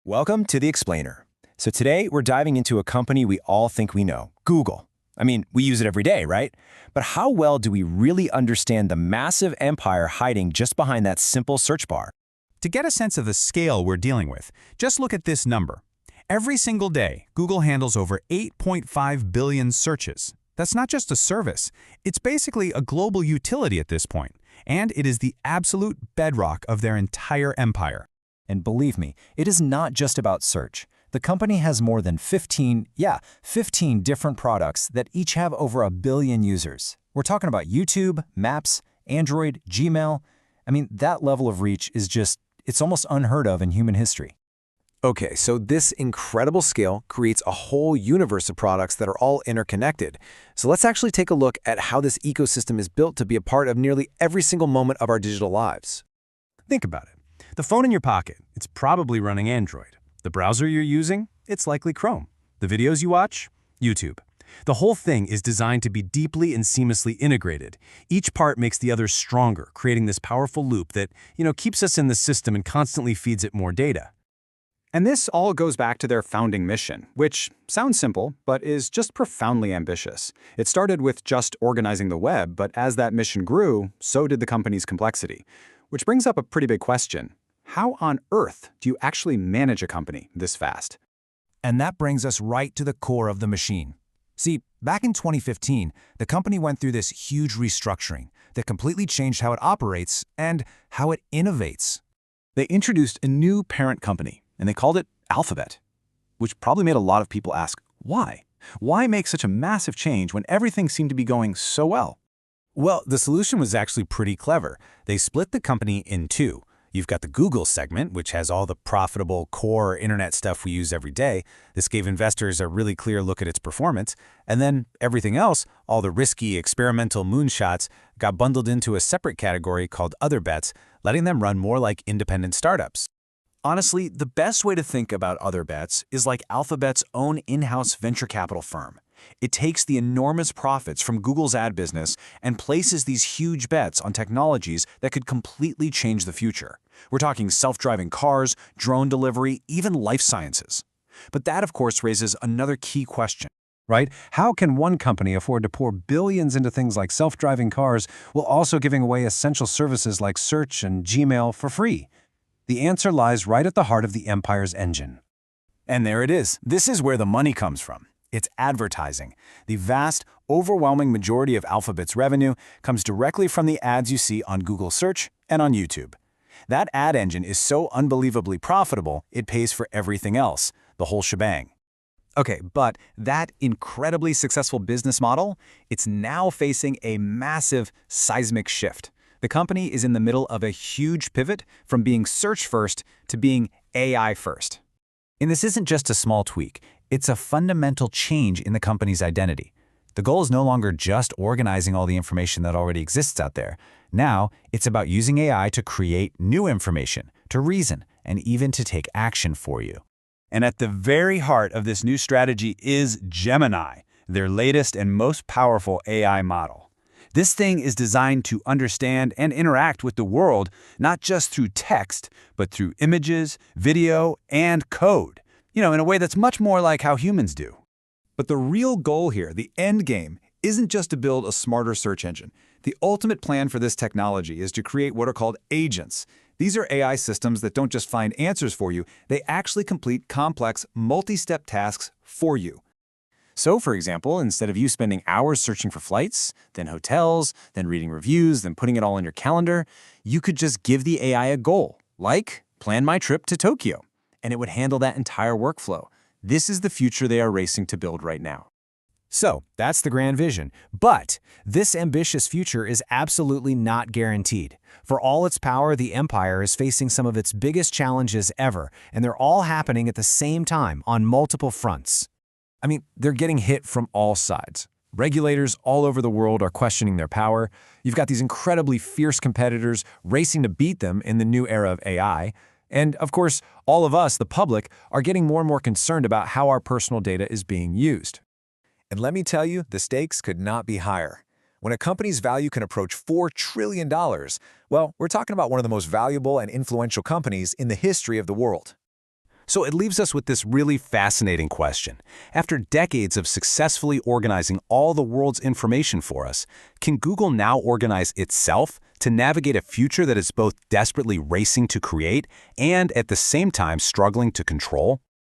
Welcome to The Explainer. So today we're diving into a company we all think we know, Google. I mean, we use it every day, right? But how well do we really understand the massive empire hiding just behind that simple search bar? To get a sense of the scale we're dealing with, just look at this number. Every single day, Google handles over 8.5 billion searches. That's not just a service. It's basically a global utility at this point, and it is the absolute bedrock of their entire empire. And believe me, it is not just about search. The company has more than 15 different products that each have over 1 billion users. We're talking about YouTube, Maps, Android, Gmail. I mean, that level of reach is it's almost unheard of in human history. Okay, so this incredible scale creates a whole universe of products that are all interconnected. So let's actually take a look at how this ecosystem is built to be a part of nearly every single moment of our digital lives. Think about it. The phone in your pocket, it's probably running Android. The browser you're using, it's likely Chrome. The videos you watch, YouTube. The whole thing is designed to be deeply and seamlessly integrated. Each part makes the others stronger, creating this powerful loop that, keeps us in the system and constantly feeds it more data. And this all goes back to their founding mission, which sounds simple, but is just profoundly ambitious. It started with just organizing the web, but as that mission grew, so did the company's complexity. Which brings up a pretty big question. How on earth do you actually manage a company this fast? And that brings us right to the core of the machine. See, back in 2015, the company went through this huge restructuring that completely changed how it operates and how it innovates. They introduced a new parent company, and they called it Alphabet, which probably made a lot of people ask, why? Why make such a massive change when everything seemed to be going so well? Well, the solution was actually pretty clever. They split the company in two. You've got the Google segment, which has all the profitable core internet stuff we use every day. This gave investors a really clear look at its performance. And then everything else, all the risky experimental moonshots, got bundled into a separate category called Other Bets, letting them run more like independent startups. Honestly, the best way to think about Other Bets is like Alphabet's own in-house venture capital firm. It takes the enormous profits from Google's ad business and places these huge bets on technologies that could completely change the future. We're talking self-driving cars, drone delivery, even life sciences. But that, of course, raises another key question. Right? How can one company afford to pour billions into things like self-driving cars while also giving away essential services like search and Gmail for free? The answer lies right at the heart of the empire's engine. And there it is. This is where the money comes from. It's advertising. The vast, overwhelming majority of Alphabet's revenue comes directly from the ads you see on Google Search and on YouTube. That ad engine is so unbelievably profitable, it pays for everything else, the whole shebang. Okay, but that incredibly successful business model, it's now facing a massive seismic shift. The company is in the middle of a huge pivot from being search first to being AI first. And this isn't just a small tweak. It's a fundamental change in the company's identity. The goal is no longer just organizing all the information that already exists out there. Now, it's about using AI to create new information, to reason, and even to take action for you. And at the very heart of this new strategy is Gemini, their latest and most powerful AI model. This thing is designed to understand and interact with the world, not just through text, but through images, video, and code. In a way that's much more like how humans do. But the real goal here, the end game, isn't just to build a smarter search engine. The ultimate plan for this technology is to create what are called agents. These are AI systems that don't just find answers for you, they actually complete complex, multi-step tasks for you. So, for example, instead of you spending hours searching for flights, then hotels, then reading reviews, then putting it all in your calendar, you could just give the AI a goal, like plan my trip to Tokyo, and it would handle that entire workflow. This is the future they are racing to build right now. So, that's the grand vision. But this ambitious future is absolutely not guaranteed. For all its power, the empire is facing some of its biggest challenges ever, and they're all happening at the same time on multiple fronts. I mean, they're getting hit from all sides. Regulators all over the world are questioning their power. You've got these incredibly fierce competitors racing to beat them in the new era of AI. And, of course, all of us, the public, are getting more and more concerned about how our personal data is being used. And let me tell you, the stakes could not be higher. When a company's value can approach $4 trillion, well, we're talking about one of the most valuable and influential companies in the history of the world. So it leaves us with this really fascinating question. After decades of successfully organizing all the world's information for us, can Google now organize itself to navigate a future that is both desperately racing to create and at the same time struggling to control?